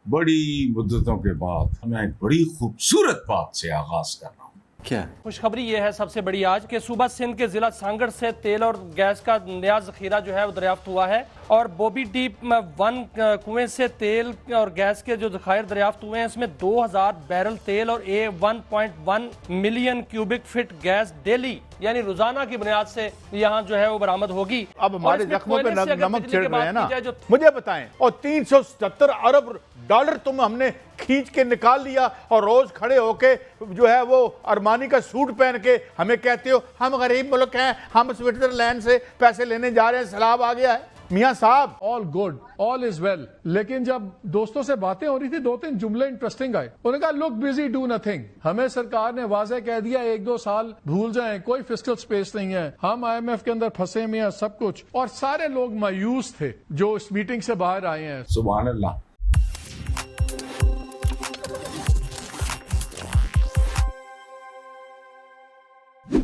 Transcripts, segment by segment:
बड़ी मुद्दतों के बाद मैं एक बड़ी खूबसूरत बात से आगाज कर रहा हूँ। क्या खुशखबरी ये है सबसे बड़ी आज कि सुबह सिंध के जिला सांगड़ से तेल और गैस का नया जखीरा जो है वो दरियाफ्त हुआ है और बोबी डीप 1 कुएं से तेल और गैस के जो जखायर दरियाफ्त हुए हैं इसमें 2000 बैरल तेल और 1.1 million cubic feet gas daily यानी रोजाना की बुनियाद से यहाँ जो है वो बरामद होगी। अब हमारे जख्मों पे नमक छिड़क रहे हैं ना, जो मुझे बताएं। और 377 अरब डॉलर तुम हमने खींच के निकाल लिया और रोज खड़े होके जो है वो अरमानी का सूट पहन के हमें कहते हो हम गरीब मुल्क हैं, हम स्विट्जरलैंड से पैसे लेने जा रहे हैं, सैलाब आ गया है। मियां साहब all good, all is well, लेकिन जब दोस्तों से बातें हो रही थी 2-3 जुमले इंटरेस्टिंग आए। उन्होंने कहा लुक बिजी डू नथिंग। हमें सरकार ने वाज़ेह कह दिया 1-2 साल भूल जाएं, कोई फिस्कल स्पेस नहीं है, हम IMF के अंदर फंसे में हैं सब कुछ। और सारे लोग मायूस थे जो इस मीटिंग से बाहर आए हैं। सुभान अल्लाह।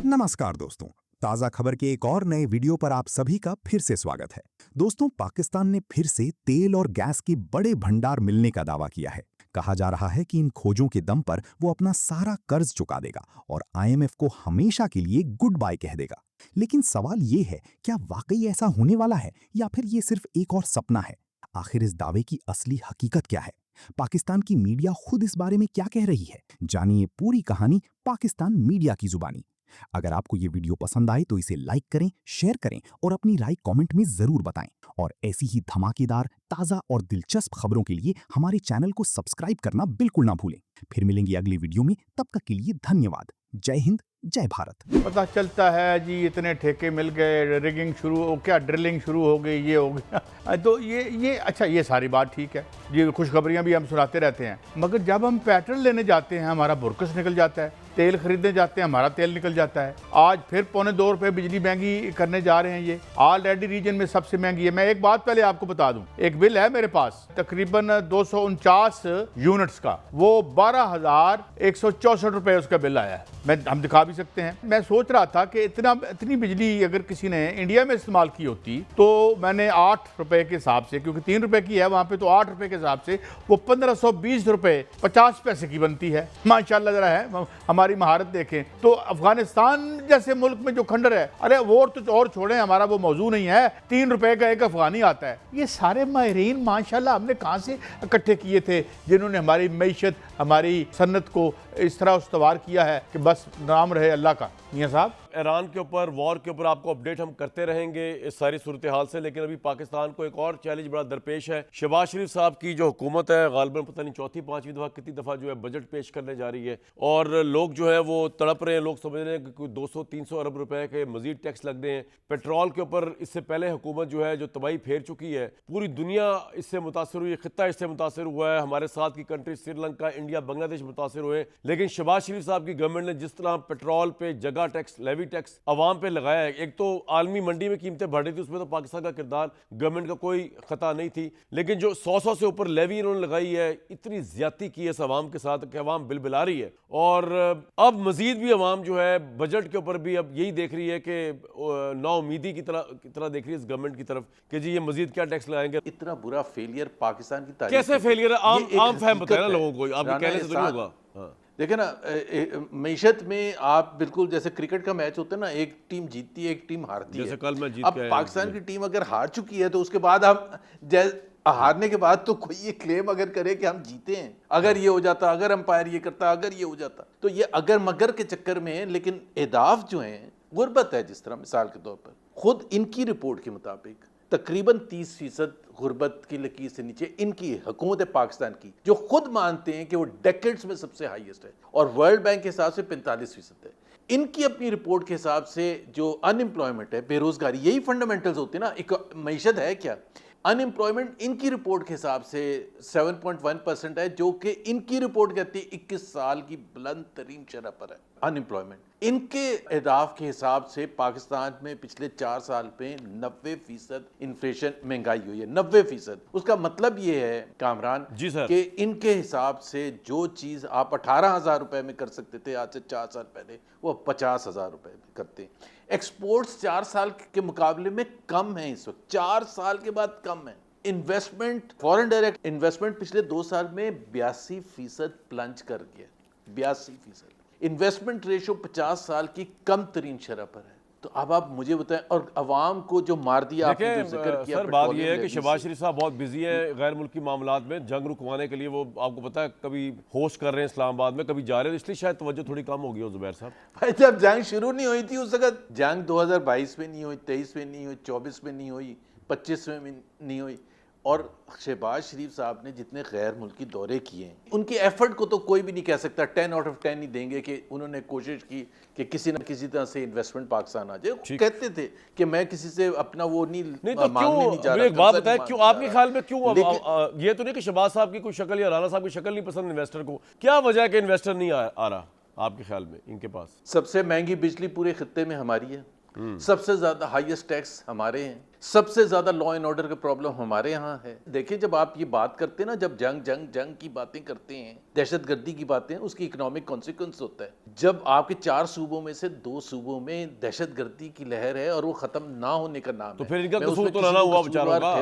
नमस्कार दोस्तों, ताज़ा खबर के एक और नए वीडियो पर आप सभी का फिर से स्वागत है। दोस्तों, पाकिस्तान ने फिर से तेल और गैस के बड़े भंडार मिलने का दावा किया है। कहा जा रहा है कि इन खोजों के दम पर वो अपना सारा कर्ज चुका देगा और IMF को हमेशा के लिए गुड बाय कह देगा। लेकिन सवाल ये है, क्या वाकई ऐसा होने वाला है या फिर ये सिर्फ एक और सपना है? आखिर इस दावे की असली हकीकत क्या है? पाकिस्तान की मीडिया खुद इस बारे में क्या कह रही है? जानिए पूरी कहानी पाकिस्तान मीडिया की जुबानी। अगर आपको ये वीडियो पसंद आए तो इसे लाइक करें, शेयर करें और अपनी राय कमेंट में जरूर बताएं। और ऐसी ही धमाकेदार, ताज़ा और दिलचस्प खबरों के लिए हमारे चैनल को सब्सक्राइब करना बिल्कुल ना भूलें। फिर मिलेंगे अगली वीडियो में, तब तक के लिए धन्यवाद। जय हिंद, जय भारत। पता चलता है जी इतने ठेके मिल गए, रिगिंग शुरू हो, क्या ड्रिलिंग शुरू हो गई, ये हो गया। तो ये अच्छा, ये सारी बात ठीक है, ये खुशखबरियां भी हम सुनाते रहते हैं। मगर जब हम पेट्रोल लेने जाते हैं हमारा बुरकस निकल जाता है, तेल खरीदने जाते हैं हमारा तेल निकल जाता है। आज फिर ₹2.25 बिजली महंगी करने जा रहे हैं। ये ऑलरेडी रीजन में सबसे महंगी है। मैं एक बात पहले आपको बता दूं, एक बिल है मेरे पास तकरीबन 249 यूनिट्स का, वो 12,164 रुपए उसका बिल आया है। हम दिखा भी सकते हैं। मैं सोच रहा था कि इतनी बिजली अगर किसी ने इंडिया में इस्तेमाल की होती तो मैंने 8 रुपए के हिसाब से, क्योंकि 3 रुपए की है वहां पे, तो 8 रुपए के हिसाब से वो 1520 रुपए 50 पैसे की बनती है। माशाल्लाह जरा है, हमारी महारत देखें तो अफगानिस्तान जैसे मुल्क में जो खंडर है, अरे वो तो और छोड़ें, हमारा वो मौजू नहीं है। 3 रुपए का एक अफगानी आता है। ये सारे माहिरीन माशाल्लाह हमने कहाँ से इकट्ठे किए थे जिन्होंने हमारी मईशत, हमारी सन्नत को इस तरह उस्तवार किया है कि बस नाम रहे अल्लाह का। मियां साहब, ईरान के ऊपर, वॉर के ऊपर आपको अपडेट हम करते रहेंगे इस सारी सूरत हाल से। लेकिन अभी पाकिस्तान को एक और चैलेंज बड़ा दरपेश है। शहबाज शरीफ साहब की जो हुकूमत है, गालिबन पता नहीं चौथी पांचवी दफ़ा कितनी दफ़ा जो है बजट पेश करने जा रही है और लोग जो है वो तड़प रहे हैं। लोग समझ रहे हैं कि कोई 200-300 अरब रुपए के मजीद टैक्स लगने हैं। पेट्रोल के ऊपर इससे पहले हुकूमत जो है जो तबाही फेर चुकी है, पूरी दुनिया इससे मुतासर हुई, खित्ता इससे मुतासर हुआ है। हमारे साथ की कंट्री श्रीलंका, इंडिया, बांग्लादेश मुतासर हुए। लेकिन शहबाज शरीफ साहब की गवर्नमेंट ने जिस तरह पेट्रोल पे जगह टैक्स, लेवी टैक्स अवाम पे लगाया है, एक तो आलमी मंडी में कीमतें बढ़ रही थी, उसमें तो पाकिस्तान का किरदार, गवर्नमेंट का कोई खता नहीं थी। लेकिन जो 100 से ऊपर लेवी इन्होंने लगाई है, इतनी ज्यादती की है इस अवाम के साथ कि अवाम बिलबिला रही है। और अब मजीद भी अवाम जो है बजट के ऊपर भी अब यही देख रही है कि नाउमीदी की तरह देख रही है इस गवर्नमेंट की तरफ कि जी ये मजीद क्या टैक्स लगाएंगे। इतना बुरा फेलियर पाकिस्तान की तारीख कैसे फेलियर है? आम फहम बताए ना लोगों को, आप राना कहने से तो नहीं होगा। हाँ। देखे ना, मीशत में आप बिल्कुल जैसे क्रिकेट का मैच होता है ना, एक टीम जीतती है, एक टीम हारती है। जैसे कल मैं जीत अब के आया पाकिस्तान की टीम अगर हार चुकी है तो उसके बाद हम हारने के बाद तो कोई ये क्लेम अगर करे कि हम जीते हैं, अगर ये हो जाता, अगर अंपायर ये करता, अगर ये हो जाता, तो ये अगर मगर के चक्कर में। लेकिन एहदाफ जो है, गुर्बत है जिस तरह, मिसाल के तौर पर खुद इनकी रिपोर्ट के मुताबिक तकरीबन 30% गुर्बत की लकीर से नीचे इनकी हुकूमत है पाकिस्तान की, जो खुद मानते हैं कि वो डेकेड्स में सबसे हाईएस्ट है और वर्ल्ड बैंक के हिसाब से 45% है। इनकी अपनी रिपोर्ट के हिसाब से जो अनएम्प्लॉयमेंट है, बेरोजगारी, यही फंडामेंटल्स होते हैं ना, एक मईशत है क्या। अनएम्प्लॉयमेंट इनकी रिपोर्ट के हिसाब से 7.1% है, जो कि इनकी रिपोर्ट कहती है 21 साल की बुलंद तरीन शरह पर है अनएम्प्लॉयमेंट। इनके एहदाफ के हिसाब से पाकिस्तान में पिछले 4 साल पे 90% इन्फ्लेशन, महंगाई हुई है 90%। उसका मतलब ये है कामरान जी सर, कि इनके हिसाब से जो चीज आप 18,000 रुपए में कर सकते थे आज से 4 साल पहले, वो 50,000 रुपए में करते हैं। एक्सपोर्ट्स 4 साल के मुकाबले में कम है इस वक्त, 4 साल के बाद कम है। इन्वेस्टमेंट, फॉरेन डायरेक्ट इन्वेस्टमेंट पिछले 2 साल में 82% प्लंज कर गया, 82%। इन्वेस्टमेंट रेशो 50 साल की कम तरीन शरह पर है। तो अब आप मुझे बताएं, और अवाम को जो मार दिया आपने, जो जिक्र किया सर, बात यह है कि शहबाज शरीफ साहब बहुत बिजी हैं गैर मुल्की मामलात में, जंग रुकवाने के लिए वो आपको पता है कभी होस्ट कर रहे हैं इस्लामाबाद में, कभी जा रहे हैं, इसलिए शायद तवज्जो थोड़ी कम होगी जुबैर साहब। भाई जब जंग शुरू नहीं हुई थी उस वक्त, जंग 2022 में नहीं हुई, 23 में नहीं हुई, 24 में नहीं हुई, 25 में नहीं हुई, और शहबाज शरीफ साहब ने जितने गैर मुल्की दौरे किए हैं, उनके एफर्ट को तो कोई भी नहीं कह सकता 10 आउट ऑफ 10 ही देंगे कि उन्होंने कोशिश की कि किसी न किसी तरह से इन्वेस्टमेंट पाकिस्तान आ जाए। कहते थे कि मैं किसी से अपना वो नहीं तो मांगने नहीं जा रहा। एक बात बताए, क्यों आपके ख्याल में क्यों ये तो नहीं कि शहबाज साहब की कोई शक्ल या राना साहब की शक्ल नहीं पसंद इन्वेस्टर को, क्या वजह है कि इन्वेस्टर नहीं आ रहा आपके ख्याल में इनके पास? सबसे महंगी बिजली पूरे खित्ते में हमारी है, सबसे ज्यादा हाईएस्ट टैक्स हमारे हैं, सबसे ज्यादा लॉ एंड ऑर्डर का प्रॉब्लम हमारे यहाँ है। देखिए जब आप ये बात करते हैं ना, जब जंग की बातें करते हैं, दहशतगर्दी की बातें, उसकी इकोनॉमिक कॉन्सिक्वेंस होता है। जब आपके 4 सूबों में से 2 सूबों में दहशतगर्दी की लहर है और वो खत्म ना होने का नाम तो है, फिर इनका कसूर तो ना हुआ बेचारों का।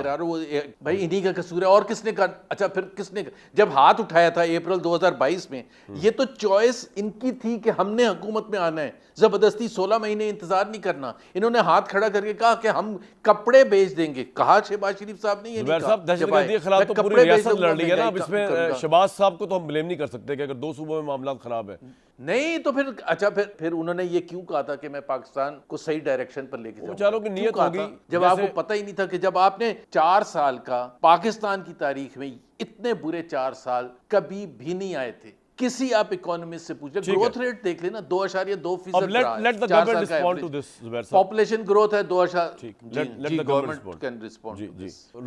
भाई इन्हीं का कसूर है, और किसने का? अच्छा फिर किसने जब हाथ उठाया था अप्रैल 2022 में, ये तो चॉइस इनकी थी कि हमने हुकूमत में आना है, जबरदस्ती 16 महीने इंतजार नहीं करना। इन्होंने हाथ खड़ा करके कहा कि हम कपड़े बेच देंगे। कहा शहबाज शरीफ साहब ने ये नहीं कहा। दहशतगर्दी के खिलाफ तो पूरी रियासत लड़ रही है ना, अब इसमें शहबाज साहब को तो हम ब्लेम नहीं कर सकते कि अगर 2 सूबों में मामला खराब है। नहीं तो फिर अच्छा फिर उन्होंने ये क्यों कहा था कि मैं पाकिस्तान को सही डायरेक्शन पर लेके जाऊंगा? बेचारों की नियत होगी, जब आपको पता ही नहीं था कि जब आपने 4 साल का, पाकिस्तान की तारीख में इतने बुरे 4 साल कभी भी नहीं आए थे। किसी आप इकोनॉमिस्ट से पूछे, ग्रोथ रेट देख लेना 2.2%। पॉपुलेशन ग्रोथ है 2.2। Government can respond.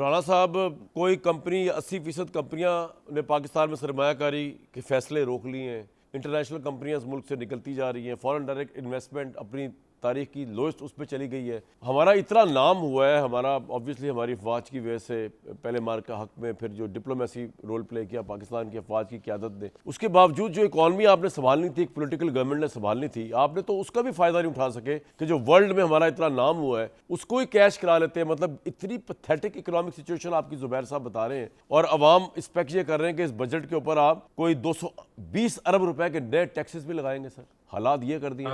राणा साहब, कोई कंपनी 80% कंपनियां ने पाकिस्तान में सरमायाकारी के फैसले रोक लिए हैं, इंटरनेशनल कंपनियां इस मुल्क से निकलती जा रही हैं, फॉरेन डायरेक्ट इन्वेस्टमेंट अपनी तारीख की लोएस्ट उस पर चली गई है। हमारा इतना नाम हुआ है, हमारा ऑब्वियसली हमारी अफवाज की वजह से पहले मार का हक में, फिर जो डिप्लोमेसी रोल प्ले किया पाकिस्तान की अफवाज की क़यादत ने, उसके बावजूद जो इकॉनमी आपने संभालनी थी, एक पॉलिटिकल गवर्नमेंट ने संभालनी थी, आपने तो उसका भी फ़ायदा नहीं उठा सके कि जो वर्ल्ड में हमारा इतना नाम हुआ है उसको ही कैश करा लेते हैं। मतलब इतनी पैथेटिक इकोनॉमिक सिचुएशन आपकी जुबैर साहब बता रहे हैं, और अवाम एक्सपेक्ट ये कर रहे हैं कि इस बजट के ऊपर आप कोई 220 अरब रुपए के नए टैक्सेस भी लगाएंगे। सर हालात ये कर दिए।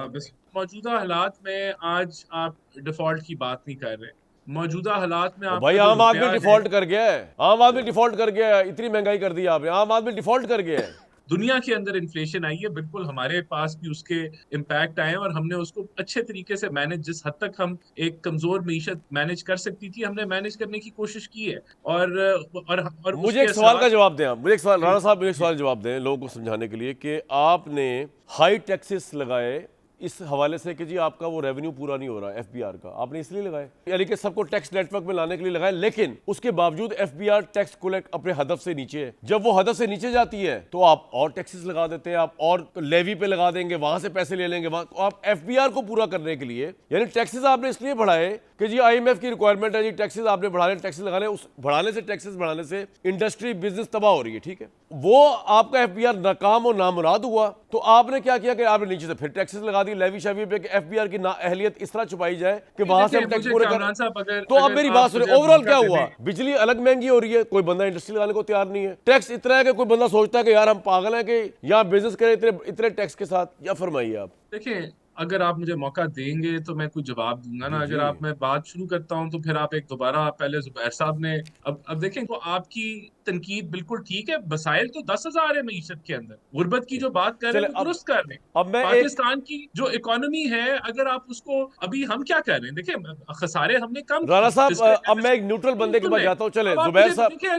मौजूदा हालात में आज आप डिफॉल्ट की बात नहीं कर रहे। मौजूदा हालात में आप भाई आम आदमी डिफॉल्ट कर गया है, आम आदमी डिफॉल्ट कर गया है, इतनी महंगाई कर दी आपने, आम आदमी डिफॉल्ट कर गया है। दुनिया के अंदर इन्फ्लेशन आई है, बिल्कुल हमारे पास भी उसके इम्पैक्ट आए और हमने उसको अच्छे तरीके से मैनेज, जिस हद तक हम एक कमजोर मीशत मैनेज कर सकती थी, हमने मैनेज करने की कोशिश की है। और मुझे एक सवाल का जवाब दें आप, मुझे एक सवाल, राणा साहब मुझे एक सवाल जवाब दें लोगों को समझाने के लिए कि आपने हाई टैक्सेस लगाए इस हवाले से कि जी आपका वो रेवेन्यू पूरा नहीं हो रहा एफबीआर का, आपने इसलिए लगाए, यानी कि सबको टैक्स नेटवर्क में लाने के लिए लगाए, लेकिन उसके बावजूद एफबीआर टैक्स कलेक्ट अपने हदफ से नीचे है। जब वो हदफ से नीचे जाती है तो आप और टैक्सेस लगा देते हैं, आप और लेवी पे लगा देंगे, वहां से पैसे ले लेंगे, वहां तो आप एफबीआर को पूरा करने के लिए, यानी टैक्सेस आपने इसलिए बढ़ाए कि जी आईएमएफ की रिक्वायरमेंट है जी, टैक्सेस आपने बढ़ाने, टैक्सेस लगाने, उस बढ़ाने से टैक्सेस बढ़ाने से इंडस्ट्री बिजनेस तबाह हो रही है, ठीक है, वो आपका एफबीआर नाकाम और नामुराद हुआ, तो आपने क्या किया कि आपने नीचे से फिर टैक्सेस लगा दी लेवी शेवी पे, एफबीआर की नाअहलियत इस तरह छुपाई जाए कि वहां से हम टैक्स पूरे कर। तो अब मेरी बात सुनिए, ओवरऑल क्या हुआ? बिजली अलग महंगी हो रही है, कोई बंदा इंडस्ट्री लगाने को तैयार नहीं है, टैक्स इतना है कि कोई बंदा सोचता है कि यार हम पागल हैं कि यहाँ बिजनेस करें इतने टैक्स के साथ। या फरमाइए आप। देखिए, अगर आप मुझे मौका देंगे तो मैं कुछ जवाब दूंगा ना। अगर आप मैं बात शुरू करता हूं तो फिर आप एक दोबारा, आप पहले जुबैर साहब ने, अब देखें तो आपकी तनकीद बिल्कुल ठीक है, मसाइल तो 10,000 है मीशत के अंदर, गुर्बत की जो बात कर रहे हैं वो दुरुस्त कर रहे हैं। पाकिस्तान की जो इकोनॉमी है, अगर आप उसको, अभी हम क्या कर रहे हैं, देखिए खसारे हमने कम। राणा साहब, अब मैं एक न्यूट्रल बंदे के पास जाता हूं, चले जुबैर साहब। देखिए,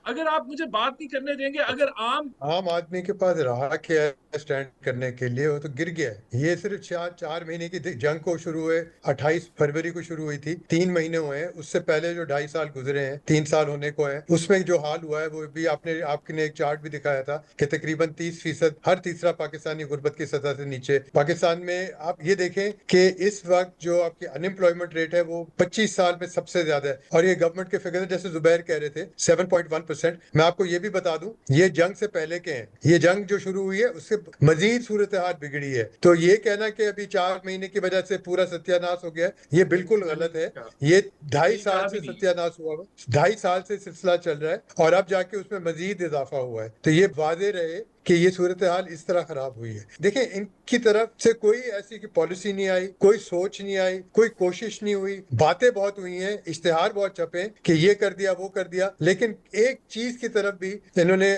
अगर आप मुझे बात नहीं करने देंगे, अगर आम आदमी के पास रहा क्या है स्टैंड करने के लिए, वो तो गिर गया है। ये सिर्फ 4 महीने की जंग को शुरू हुए 28 फरवरी को शुरू हुई थी, 3 महीने हुए हैं, उससे पहले जो 2.5 साल गुजरे हैं, 3 साल होने को है, उसमें जो हाल हुआ है वो भी आपने एक चार्ट भी दिखाया था कि तकरीबन 30%, हर तीसरा पाकिस्तानी गुर्बत की सतह से नीचे। पाकिस्तान में आप ये देखें कि इस वक्त जो आपकी अनएम्प्लॉयमेंट रेट है वो 25 साल में सबसे ज्यादा है, और ये गवर्नमेंट के फिगर जैसे जुबैर कह रहे थे 7.1%। मैं आपको ये भी बता दूं ये जंग से पहले के हैं, ये जंग जो शुरू हुई है उससे मजीद सूरत हाल बिगड़ी है। तो ये कहना कि अभी 4 महीने की वजह से पूरा सत्यानाश हो गया, ये बिल्कुल गलत है। ये 2.5 साल से सत्यानाश हुआ है, 2.5 साल से सिलसिला चल रहा है और अब जाके उसमें मजीद इजाफा हुआ है। तो ये वादे रहे कि ये सूरत हाल इस तरह खराब हुई है। देखें, इनकी तरफ से कोई ऐसी की पॉलिसी नहीं आई, कोई सोच नहीं आई, कोई कोशिश नहीं हुई। बातें बहुत हुई हैं, इश्तिहार बहुत छपे कि ये कर दिया वो कर दिया, लेकिन एक चीज की तरफ भी इन्होंने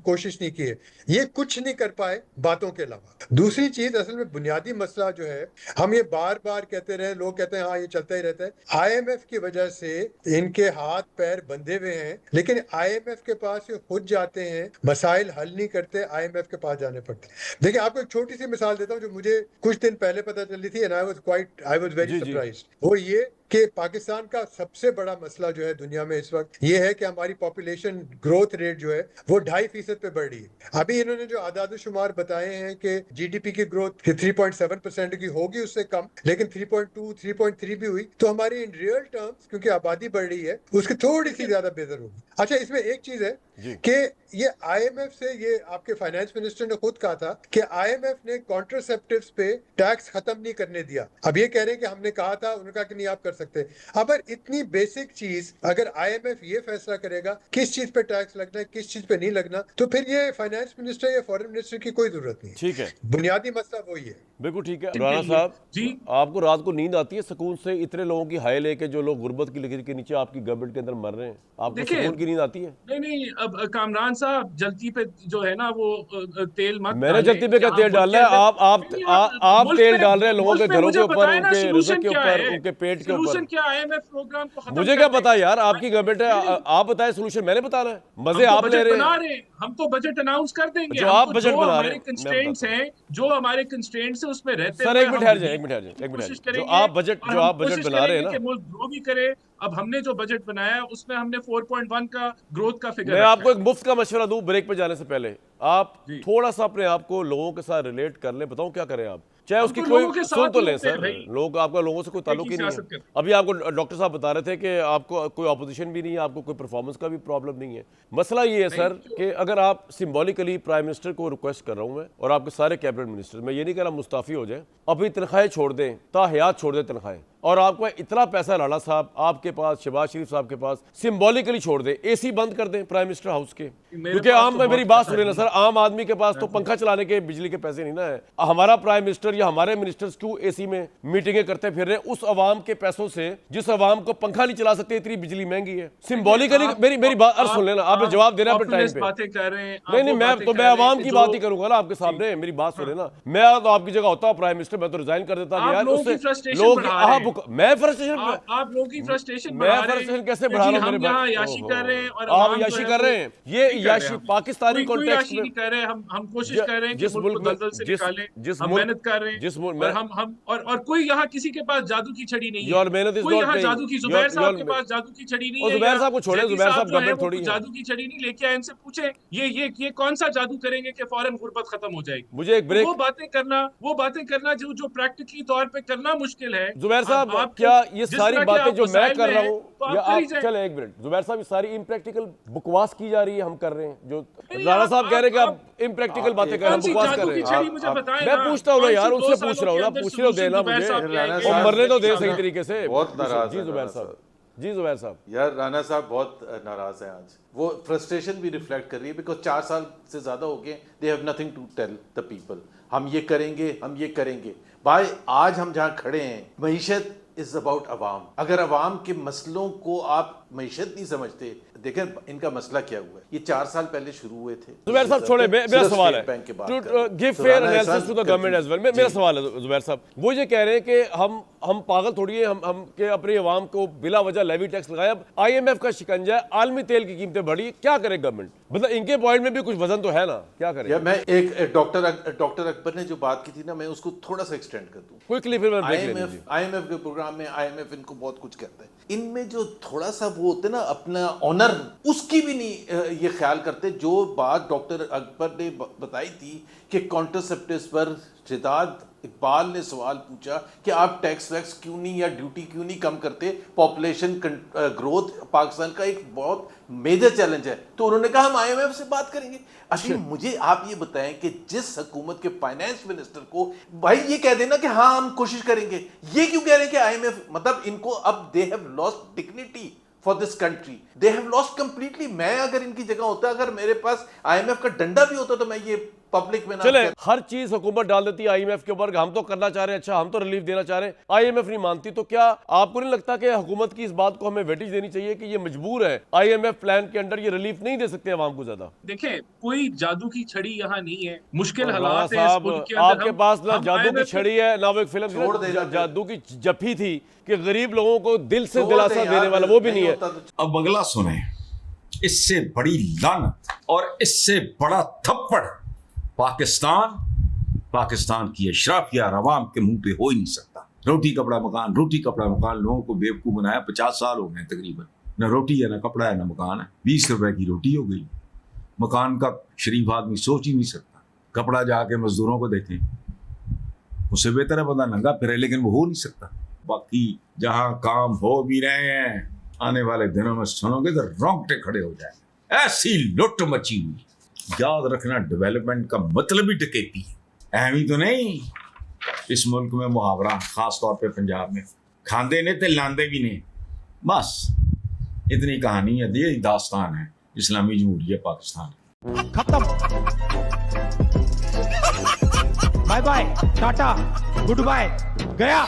कोशिश नहीं की है। ये कुछ नहीं कर पाए बातों के अलावा। दूसरी चीज, असल में बुनियादी मसला जो है, हम ये बार बार कहते रहे, लोग कहते हैं हाँ ये चलता ही रहता है। IMF की वजह से इनके हाथ पैर बंधे हुए हैं, लेकिन IMF के पास ये खुद जाते हैं, मसाइल हल नहीं करते, IMF के पास जाने पड़ते। देखिए, आपको एक छोटी सी मिसाल देता हूँ जो मुझे कुछ दिन पहले पता चली थी, and I was very surprised. वो ये कि पाकिस्तान का सबसे बड़ा मसला जो है दुनिया में इस वक्त ये है कि हमारी पॉपुलेशन ग्रोथ रेट जो है वो 2.5% पे बढ़ रही है। अभी इन्होंने जो आदाद शुमार बताए हैं कि GDP की ग्रोथ 3.7% की होगी, उससे कम, लेकिन 3.2 3.3 भी हुई, तो हमारी इन रियल टर्म्स क्योंकि आबादी बढ़ रही है उसकी थोड़ी सी ज्यादा बेहतर होगी। अच्छा, इसमें एक चीज है कि ये IMF से, ये आपके फाइनेंस मिनिस्टर ने खुद कहा था कि IMF ने कॉन्ट्रासेप्टिव्स पे टैक्स खत्म नहीं करने दिया। अब ये कह रहे हैं कि हमने कहा था, उन्होंने कहा कि नहीं आप कर सकते। अब इतनी बेसिक चीज अगर IMF ये फैसला करेगा किस चीज पे टैक्स लगना है किस चीज पे नहीं लगना, तो फिर ये फाइनेंस मिनिस्टर या फॉरेन मिनिस्टर की कोई जरूरत नहीं। ठीक है, बुनियादी मसला वही है। बिल्कुल ठीक है। राणा साहब जी, आपको रात को नींद आती है सुकून से, इतने लोगों की हाय लेके जो लोग गुर्बत की लकीर के नीचे आपकी गवर्नमेंट के अंदर मर रहे हैं, आपको सुकून की नींद आती है? नहीं, अब कामरान साहब जल्दी पे जो है ना वो तेल मत, मैंने जल्दी पे क्या तेल डाल रहा है? आप तेल डाल रहे हैं लोगों के घरों के ऊपर, उनके रिज़्क के ऊपर, उनके पेट के ऊपर। क्या IMF प्रोग्राम को खत्म, मुझे क्या पता यार, आपकी गवर्नमेंट है, आप बताएं सोल्यूशन, मैंने बताना है? मजे आप ले रहे हैं। हम तो बजट अनाउंस कर देंगे, जो आप बजट बना रहे हैं, कंस्ट्रेंट्स हैं, जो हमारे कंस्ट्रेंट्स हैं उसमें रहते हैं। सर एक मिनट ठहर जाए, जो आप बजट बना रहे हैं ना, मुल्क ग्रो भी करे। अब हमने जो बजट बनाया उसमें हमने 4.1 का ग्रोथ का फिगर। मैं आपको एक मुफ्त का मशवरा दूं ब्रेक पे जाने से पहले, आप थोड़ा सा अपने आप को लोगों के साथ रिलेट कर लें। बताऊं क्या करें आप, चाहे उसकी कोई सुन तो लें सर, लोग आपका लोगों से कोई ताल्लुक ही नहीं है। अभी आपको डॉक्टर साहब बता रहे थे कि आपको कोई ऑपोजिशन भी नहीं है, आपको कोई परफॉर्मेंस का भी प्रॉब्लम नहीं है। मसला ये है सर कि अगर आप सिंबॉलिकली प्राइम मिनिस्टर को रिक्वेस्ट कर रहा हूं मैं और आपके सारे कैबिनेट मिनिस्टर, मैं ये नहीं कह रहा मुस्ताफी हो जाए, अपनी तनख्वाहें छोड़ दें, ताहयात छोड़ दें तनख्वाहें, और आपको इतना पैसा राणा साहब आपके पास, शहबाज शरीफ साहब के पास, सिंबॉलिकली छोड़ दें, AC बंद कर दें प्राइम मिनिस्टर हाउस के। क्योंकि मेरी बात सुने ना सर, आम आदमी के पास तो पंखा चलाने के बिजली के पैसे नहीं ना है। हमारा प्राइम मिनिस्टर या हमारे मिनिस्टर्स क्यों AC में मीटिंगें करते फिर रहे उस अवाम के पैसों से जिस अवाम को पंखा नहीं चला सकते, इतनी बिजली महंगी है। सिंबॉलिकली मेरी बात अर्ज सुन लेना, आपने जवाब देना अपने टाइम पे। नहीं, मैं अवाम की बात ही करूंगा ना आपके सामने, मेरी बात सुने ना। मैं तो आपकी जगह होता प्राइम मिनिस्टर, मैं तो रिजाइन कर देता यार। उससे लोग मैं फ्रस्ट्रेशन, आप लोगों की फ्रस्ट्रेशन, मैं फ्रस्ट्रेशन कैसे बढ़ा रहा हूं मेरे भाई? याशी कर रहे हैं और आप याशी कर रहे हैं, ये याशी पाकिस्तानी कॉन्टेक्स्ट में कर रहे हैं। हम कोशिश कर रहे हैं जिस मुल्क में हम मेहनत कर रहे हैं, जिस मुल्क में हम और कोई यहाँ किसी के पास जादू की छड़ी नहीं है। कोई यहाँ जादू की, जुबैर साहब के पास जादू की छड़ी नहीं है। जुबैर साहब को छोड़े, जुबैर साहब गवर्नमेंट थोड़ी जादू की छड़ी नहीं लेके आए, इनसे पूछे ये कौन सा जादू करेंगे कि फौरन गुर्बत खत्म हो जाएगी। मुझे एक ब्रेक, वो बातें करना जो प्रैक्टिकली तौर पे करना मुश्किल है। जुबैर साहब क्या ये सारी बातें जो मैं कर रहा हूँ, या आप चले एक मिनट, जुबैर साहब ये सारी इम्प्रैक्टिकल बकवास की जा रही है, हम कर रहे हैं जो राणा साहब कह रहे हैं कि आप इम्प्रैक्टिकल बातें कर रहे हैं, बकवास कर रहे हैं। मैं पूछता हूँ ना यार, उनसे पूछ रहा हूँ ना, पूछ रहे हो देना मुझे, और मरने तो दे सही तरीके से। बहुत नाराज जी जुबैर साहब, जी जुबैर साहब। यार राणा साहब बहुत नाराज हैं आज, वो फ्रस्ट्रेशन भी रिफ्लेक्ट कर रही है, बिकॉज 4 साल से ज्यादा हो गए, they have nothing to tell the people. हम ये करेंगे, हम ये करेंगे। भाई आज हम जहाँ खड़े हैं, मईशत इज अबाउट अवाम। अगर अवाम के मसलों को आप मईशत नहीं समझते, देखें इनका मसला क्या हुआ है। ये 4 साल पहले शुरू हुए थे। जुबैर साहब छोड़े, मेरा सवाल है to give fair analysis to the government as well. मेरा सवाल है जुबैर साहब, वो ये कह रहे हैं कि हम पागल थोड़ी है, हम के अपने अवाम को बिला वजह लेवी टैक्स लगाया। अब IMF का शिकंजा है, आलमी तेल की कीमतें बढ़ी, क्या करे गवर्नमेंट? मतलब इनके पॉइंट में भी कुछ वजन तो है ना, क्या करे? मैं एक डॉक्टर अकबर ने जो बात की थी ना, मैं उसको थोड़ा सा एक्सटेंड कर दूं। क्विकली फिर मैं ब्रेक ले लूंगी। IMF के प्रोग्राम में IMF इनको बहुत कुछ कहता है, इनमें जो थोड़ा सा वो होते ना अपना ऑनर, उसकी भी नहीं ये ख्याल करते। जो बात डॉक्टर अकबर ने बताई थी कि कॉन्ट्रासेप्टिव्स पर शिदात इकबाल ने सवाल पूछा कि आप टैक्स वैक्स क्यों नहीं या ड्यूटी क्यों नहीं कम करते, पॉपुलेशन ग्रोथ पाकिस्तान का एक बहुत मेजर चैलेंज है। तो उन्होंने कहा हम IMF से बात करेंगे। अच्छा मुझे आप ये बताएं कि जिस हुकूमत के फाइनेंस मिनिस्टर को भाई ये कह देना कि हाँ हम कोशिश करेंगे, ये क्यों कह रहे हैं कि IMF, मतलब इनको अब they have lost dignity for this country, they have lost completely. मैं अगर इनकी जगह होता, अगर मेरे पास IMF का डंडा भी होता तो मैं ये पब्लिक में ना चले हर चीज हुकूमत डाल देती है IMF के ऊपर, हम तो करना चाह रहे हैं, अच्छा हम तो रिलीफ देना चाह रहे हैं, IMF नहीं मानती। तो क्या आपको नहीं लगता कि हुकूमत की इस बात को हमें वेटेज देनी चाहिए कि ये मजबूर है, IMF प्लान के अंडर ये रिलीफ नहीं दे सकते आवाम को ज्यादा? देखें कोई जादू की छड़ी यहाँ नहीं है, मुश्किल हालात है साहब, आपके पास ना जादू की छड़ी है ना वो एक फिल्म जादू की जफी थी कि गरीब लोगों को दिल से दिलासा देने वाला, वो भी नहीं है। अब अगला सुने, इससे बड़ी लानत और इससे बड़ा थप्पड़ पाकिस्तान की अशराफिया अवाम के मुंह पे हो ही नहीं सकता। रोटी कपड़ा मकान, रोटी कपड़ा मकान, लोगों को बेवकूफ बनाया। 50 साल हो गए तकरीबन, न रोटी है, न कपड़ा है, न मकान है। 20 रुपए की रोटी हो गई, मकान का शरीफ आदमी सोच ही नहीं सकता। कपड़ा जाके मजदूरों को देखें, उससे बेहतर है बंदा नंगा फिरे, लेकिन वो हो नहीं सकता। बाकी जहां काम हो भी रहे हैं, आने वाले दिनों में सुनोगे तो रोंगटे खड़े हो जाए। ऐसी लुट मची हुई। याद रखना, डेवलपमेंट का मतलब ही डकैती है, अहमी तो नहीं। इस मुल्क में मुहावरा, खास तौर पे पंजाब में, खांदे ने ते लांदे भी ने। बस इतनी कहानी है, ये दास्तान है इस्लामी जमहूरियत पाकिस्तान। खत्म, bye bye, tata, goodbye, गया।